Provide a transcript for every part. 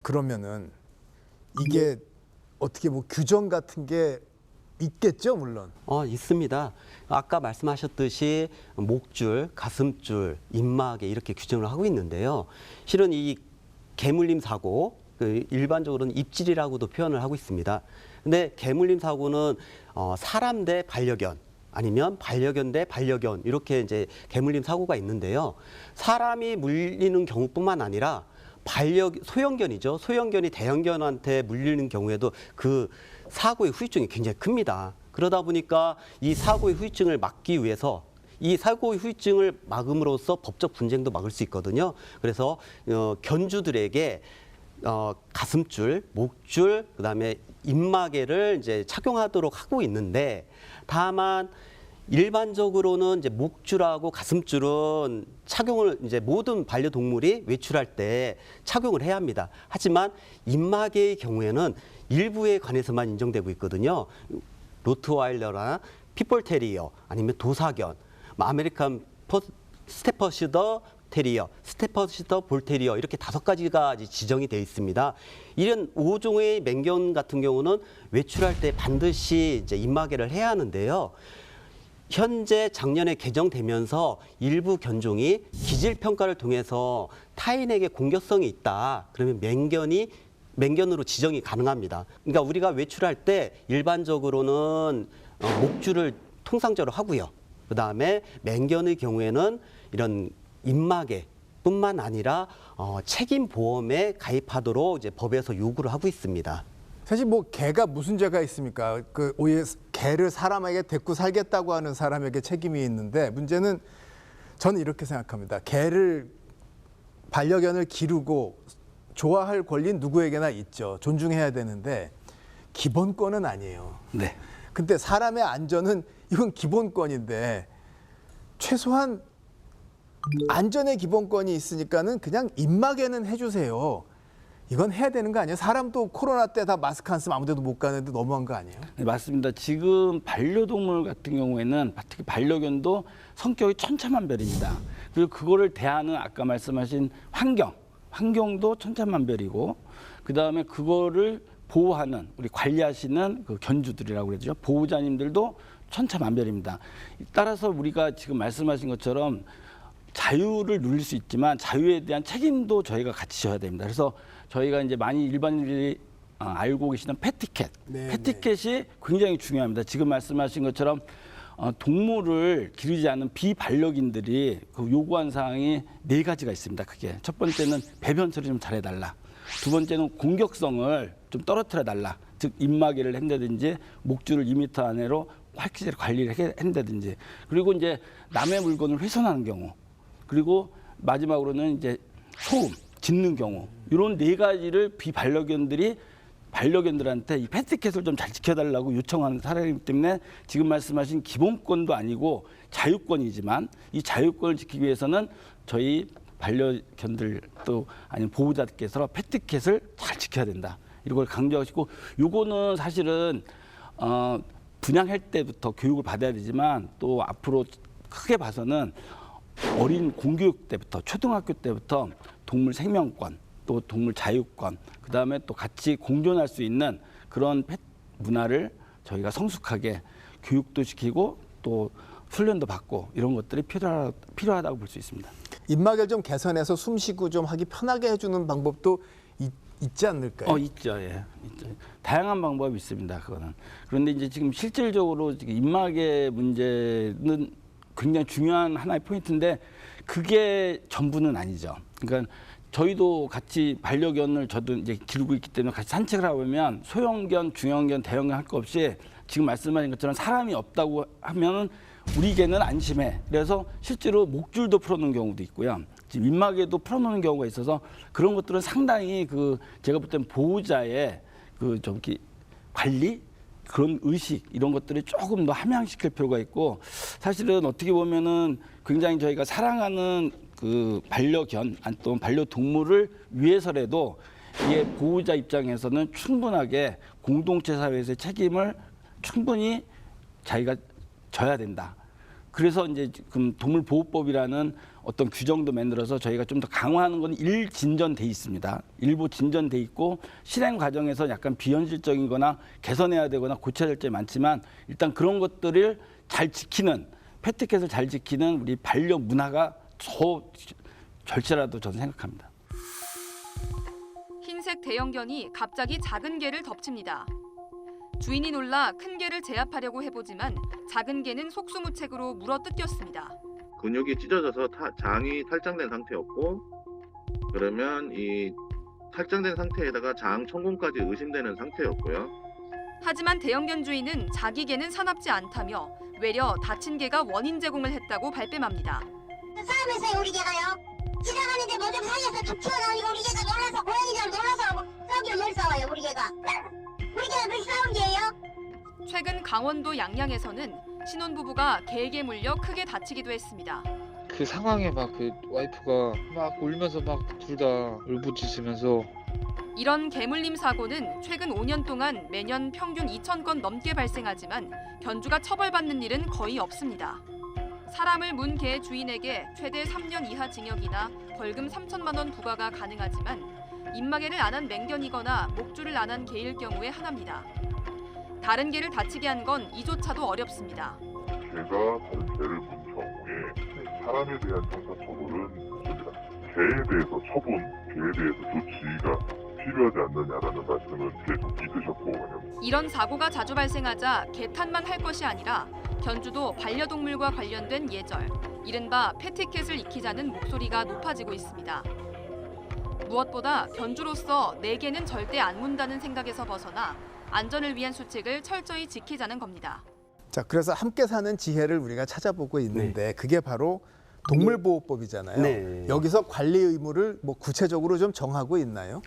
그러면은 이게 어떻게 뭐 규정 같은 게 있겠죠, 물론. 있습니다. 아까 말씀하셨듯이 목줄, 가슴줄, 입마개 이렇게 규정을 하고 있는데요. 실은 이 개물림 사고, 일반적으로는 입질이라고도 표현을 하고 있습니다. 근데 개물림 사고는 사람 대 반려견, 아니면 반려견 대 반려견 이렇게 이제 개물림 사고가 있는데요. 사람이 물리는 경우뿐만 아니라 소형견이죠. 소형견이 대형견한테 물리는 경우에도 그 사고의 후유증이 굉장히 큽니다. 그러다 보니까 이 사고의 후유증을 막기 위해서 이 사고의 후유증을 막음으로써 법적 분쟁도 막을 수 있거든요. 그래서 견주들에게 가슴줄, 목줄, 그다음에 입마개를 이제 착용하도록 하고 있는데, 다만 일반적으로는 이제 목줄하고 가슴줄은 착용을 이제 모든 반려동물이 외출할 때 착용을 해야 합니다. 하지만 입마개의 경우에는 일부에 관해서만 인정되고 있거든요. 로트와일러나 핏볼테리어, 아니면 도사견, 아메리칸 스테퍼시더 테리어, 스테퍼시더 볼테리어 이렇게 5가지가 지정이 되어 있습니다. 이런 5종의 맹견 같은 경우는 외출할 때 반드시 이제 입마개를 해야 하는데요. 현재 작년에 개정되면서 일부 견종이 기질 평가를 통해서 타인에게 공격성이 있다. 그러면 맹견으로 지정이 가능합니다. 그러니까 우리가 외출할 때 일반적으로는 목줄을 통상적으로 하고요. 그다음에 맹견의 경우에는 이런 입마개뿐만 아니라 책임 보험에 가입하도록 이제 법에서 요구를 하고 있습니다. 사실 뭐 개가 무슨 죄가 있습니까? 그 오히려 개를 사람에게 데리고 살겠다고 하는 사람에게 책임이 있는데, 문제는 저는 이렇게 생각합니다. 반려견을 기르고 좋아할 권리는 누구에게나 있죠. 존중해야 되는데 기본권은 아니에요. 네. 근데 사람의 안전은 이건 기본권인데, 최소한 안전의 기본권이 있으니까는 그냥 입마개는 해주세요. 이건 해야 되는 거 아니에요? 사람도 코로나 때 다 마스크 안 쓰면 아무 데도 못 가는데 너무한 거 아니에요? 네, 맞습니다. 지금 반려동물 같은 경우에는 특히 반려견도 성격이 천차만별입니다. 그리고 그거를 대하는 아까 말씀하신 환경도 천차만별이고, 그다음에 그거를 보호하는 우리 관리하시는 그 견주들이라고 그러죠. 보호자님들도 천차만별입니다. 따라서 우리가 지금 말씀하신 것처럼 자유를 누릴 수 있지만 자유에 대한 책임도 저희가 같이 져야 됩니다. 그래서 저희가 이제 많이 일반인들이 알고 계시는 패티켓, 패티켓이 굉장히 중요합니다. 지금 말씀하신 것처럼 동물을 기르지 않는 비반려인들이 그 요구한 사항이 4가지가 있습니다. 그게 첫 번째는 배변 처리 좀 잘해달라. 두 번째는 공격성을 좀 떨어뜨려달라. 즉 입마개를 한다든지 목줄을 2m 안으로 확실히 관리를 한다든지. 그리고 이제 남의 물건을 훼손하는 경우. 그리고 마지막으로는 이제 소음, 짖는 경우. 이런 4가지를 반려견들한테 이 패티켓을 좀 잘 지켜달라고 요청하는 사례이기 때문에 지금 말씀하신 기본권도 아니고 자유권이지만, 이 자유권을 지키기 위해서는 저희 반려견들 또 아니면 보호자들께서 패티켓을 잘 지켜야 된다. 이걸 강조하시고, 요거는 사실은 분양할 때부터 교육을 받아야 되지만, 또 앞으로 크게 봐서는 어린 공교육 때부터, 초등학교 때부터 동물 생명권, 또 동물 자유권, 그다음에 또 같이 공존할 수 있는 그런 문화를 저희가 성숙하게 교육도 시키고 또 훈련도 받고, 이런 것들이 필요하다고 볼 수 있습니다. 입마개를 좀 개선해서 숨쉬고 좀 하기 편하게 해주는 방법도 있지 않을까요? 있죠. 예. 있죠. 다양한 방법이 있습니다. 그거는. 그런데 이제 지금 실질적으로 입마개 문제는 굉장히 중요한 하나의 포인트인데, 그게 전부는 아니죠. 그러니까 저희도 같이 반려견을 저도 이제 기르고 있기 때문에 같이 산책을 하면 소형견, 중형견, 대형견 할 거 없이 지금 말씀하신 것처럼 사람이 없다고 하면은 우리 개는 안심해. 그래서 실제로 목줄도 풀어놓은 경우도 있고요. 지금 입마개도 풀어놓는 경우가 있어서, 그런 것들은 상당히 제가 볼 때는 보호자의 관리, 그런 의식, 이런 것들이 조금 더 함양시킬 필요가 있고, 사실은 어떻게 보면은 굉장히 저희가 사랑하는 그 반려견 또는 반려동물을 위해서라도 이게 보호자 입장에서는 충분하게 공동체 사회에서의 책임을 충분히 자기가 져야 된다. 그래서 이제 지금 동물보호법이라는 어떤 규정도 만들어서 저희가 좀 더 강화하는 건 진전돼 있습니다. 일부 진전돼 있고 실행 과정에서 약간 비현실적이거나 개선해야 되거나 고쳐야 될 점이 많지만 일단 그런 것들을 잘 지키는 패티켓을 잘 지키는 우리 반려 문화가 더 절실하다고 저는 생각합니다. 흰색 대형견이 갑자기 작은 개를 덮칩니다. 주인이 놀라 큰 개를 제압하려고 해보지만 작은 개는 속수무책으로 물어뜯겼습니다. 근육이 찢어져서 장이 탈장된 상태였고, 그러면 이 탈장된 상태에다가 장 천공까지 의심되는 상태였고요. 하지만 대형견 주인은 자기 개는 사납지 않다며 외려 다친 개가 원인 제공을 했다고 발뺌합니다. 싸움했어요 우리 개가요. 지나가는데 뭐좀 사이에서 툭 튀어나오니까 우리 개가 놀라서 고양이들 놀라서 싸우기로 뭘 싸워요 우리 개가. 우리 개가 그렇게 싸운 개예요? 최근 강원도 양양에서는 신혼부부가 개에게 물려 크게 다치기도 했습니다. 그 상황에 막 그 와이프가 막 울면서 막 둘 다 울부짖으면서 이런 개물림 사고는 최근 5년 동안 매년 평균 2,000건 넘게 발생하지만 견주가 처벌받는 일은 거의 없습니다. 사람을 문 개 주인에게 최대 3년 이하 징역이나 벌금 3천만 원 부과가 가능하지만 입마개를 안 한 맹견이거나 목줄을 안 한 개일 경우에 하나입니다. 다른 개를 다치게 한 건 이조차도 어렵습니다. 개가 다른 개를 문 경우에 사람에 대한 형사처벌은 없습니다. 개에 대해서 처분, 개에 대해서 조치가 필요하지 않느냐라는 말씀은 계속 있으셨고, 이런 사고가 자주 발생하자 개탄만 할 것이 아니라 견주도 반려동물과 관련된 예절, 이른바 패티켓을 익히자는 목소리가 높아지고 있습니다. 무엇보다 견주로서 내 개는 절대 안 문다는 생각에서 벗어나 안전을 위한 수칙을 철저히 지키자는 겁니다. 자, 그래서 함께 사는 지혜를 우리가 찾아보고 있는데 그게 바로 동물보호법이잖아요. 네. 여기서 관리 의무를 뭐 구체적으로 좀 정하고 있나요?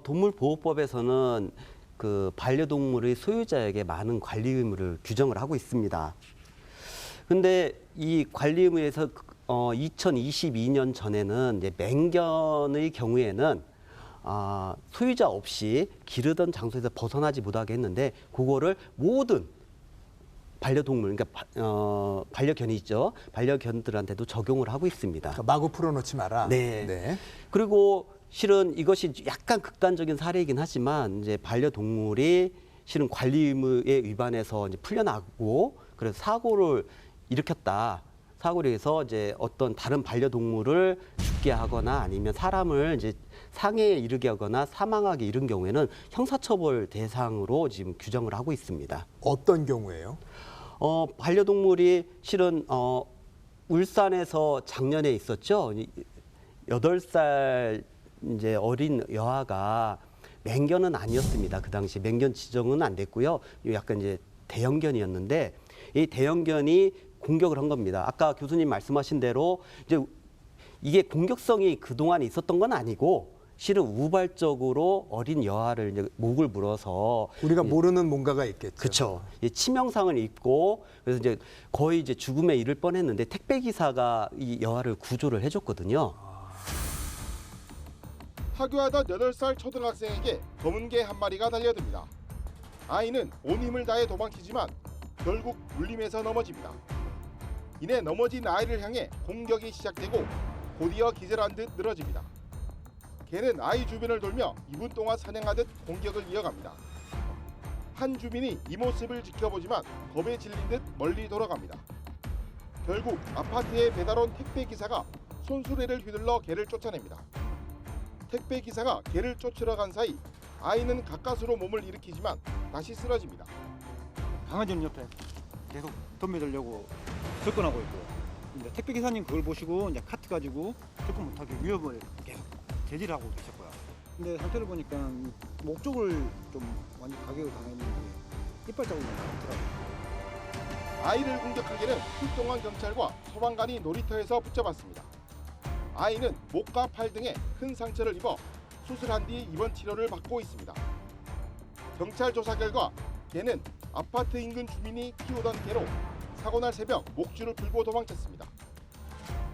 동물보호법에서는 그 반려동물의 소유자에게 많은 관리 의무를 규정을 하고 있습니다. 근데 이 관리 의무에서 2022년 전에는 이제 맹견의 경우에는 소유자 없이 기르던 장소에서 벗어나지 못하게 했는데 그거를 모든 반려동물, 그러니까 반려견이 있죠. 반려견들한테도 적용을 하고 있습니다. 그러니까 마구 풀어놓지 마라. 네. 그리고 실은 이것이 약간 극단적인 사례이긴 하지만 이제 반려동물이 실은 관리 의무에 위반해서 이제 풀려나고 그래서 사고를 일으켰다. 사고를 해서 이제 어떤 다른 반려동물을 죽게 하거나 아니면 사람을 이제 상해에 이르게 하거나 사망하게 이른 경우에는 형사처벌 대상으로 지금 규정을 하고 있습니다. 어떤 경우에요? 반려동물이 실은 울산에서 작년에 있었죠. 8살 이제 어린 여아가 맹견은 아니었습니다. 그 당시 맹견 지정은 안 됐고요. 약간 이제 대형견이었는데 이 대형견이 공격을 한 겁니다. 아까 교수님 말씀하신 대로 이제 이게 공격성이 그동안 있었던 건 아니고 실은 우발적으로 어린 여아를 이제 목을 물어서 우리가 모르는 뭔가가 있겠죠. 그렇죠. 치명상을 입고 그래서 이제 거의 이제 죽음에 이를 뻔했는데 택배 기사가 이 여아를 구조를 해줬거든요. 하교하던 8살 초등학생에게 검은 개 한 마리가 달려듭니다. 아이는 온 힘을 다해 도망치지만 결국 물림에서 넘어집니다. 이내 넘어진 아이를 향해 공격이 시작되고 곧이어 기절한 듯 늘어집니다. 개는 아이 주변을 돌며 2분 동안 사냥하듯 공격을 이어갑니다. 한 주민이 이 모습을 지켜보지만 겁에 질린 듯 멀리 돌아갑니다. 결국 아파트에 배달 온 택배 기사가 손수레를 휘둘러 개를 쫓아냅니다. 택배 기사가 개를 쫓으러 간 사이 아이는 가까스로 몸을 일으키지만 다시 쓰러집니다. 강아지는 옆에 계속 덤벼들려고 접근하고 있고, 근데 택배 기사님 그걸 보시고 이제 카트 가지고 접근 못하게 위협을 계속 제지하고 계셨고요. 근데 상태를 보니까 목 쪽을 좀 완전 가격을 당했는데 이빨 자국이 많더라고요. 아이를 공격한 개는 출동한 경찰과 소방관이 놀이터에서 붙잡았습니다. 아이는 목과 팔 등에 큰 상처를 입어 수술한 뒤 입원 치료를 받고 있습니다. 경찰 조사 결과 개는 아파트 인근 주민이 키우던 개로 사고날 새벽 목줄을 풀고 도망쳤습니다.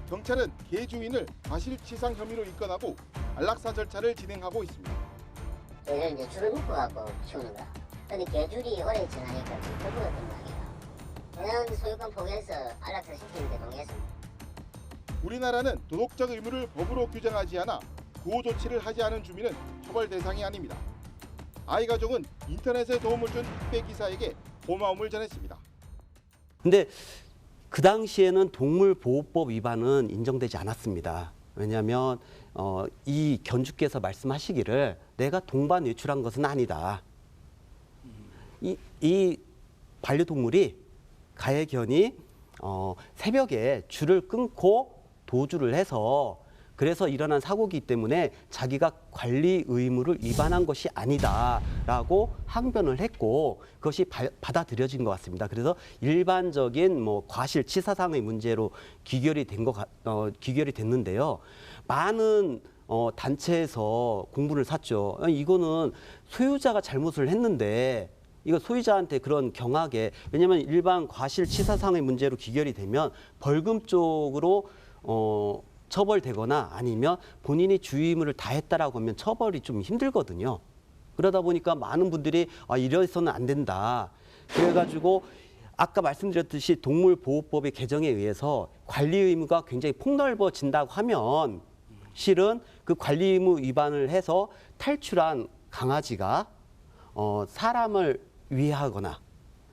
경찰은 개 주인을 과실치상 혐의로 입건하고 안락사 절차를 진행하고 있습니다. 저희는 이제 줄을 묶어갖고 키우는 거야. 근데 개줄이 오래 지나니까 좀 펴부러진 거 아니에요. 그냥 소유권 포기해서 안락사 시키는 데 동의했습니다. 우리나라는 도덕적 의무를 법으로 규정하지 않아 구호 조치를 하지 않은 주민은 처벌 대상이 아닙니다. 아이 가족은 인터넷에 도움을 준 택배 기사에게 고마움을 전했습니다. 근데 그 당시에는 동물보호법 위반은 인정되지 않았습니다. 왜냐하면 이 견주께서 말씀하시기를 내가 동반 외출한 것은 아니다. 이 반려동물이 가해견이 새벽에 줄을 끊고 도주를 해서 그래서 일어난 사고이기 때문에 자기가 관리 의무를 위반한 것이 아니다라고 항변을 했고 그것이 받아들여진 것 같습니다. 그래서 일반적인 뭐 과실치사상의 문제로 귀결이 됐는데요. 많은 단체에서 공분을 샀죠. 아니, 이거는 소유자가 잘못을 했는데 이거 소유자한테 그런 경하게 왜냐하면 일반 과실치사상의 문제로 귀결이 되면 벌금 쪽으로 처벌되거나 아니면 본인이 주의 의무를 다했다라고 하면 처벌이 좀 힘들거든요. 그러다 보니까 많은 분들이 이래서는 안 된다. 그래가지고 아까 말씀드렸듯이 동물보호법의 개정에 의해서 관리 의무가 굉장히 폭넓어진다고 하면 실은 그 관리 의무 위반을 해서 탈출한 강아지가 사람을 위해하거나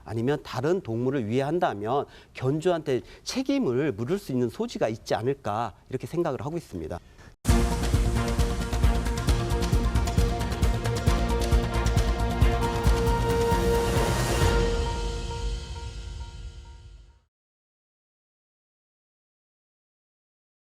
아니면 다른 동물을 위해한다면 견주한테 책임을 물을 수 있는 소지가 있지 않을까 이렇게 생각을 하고 있습니다.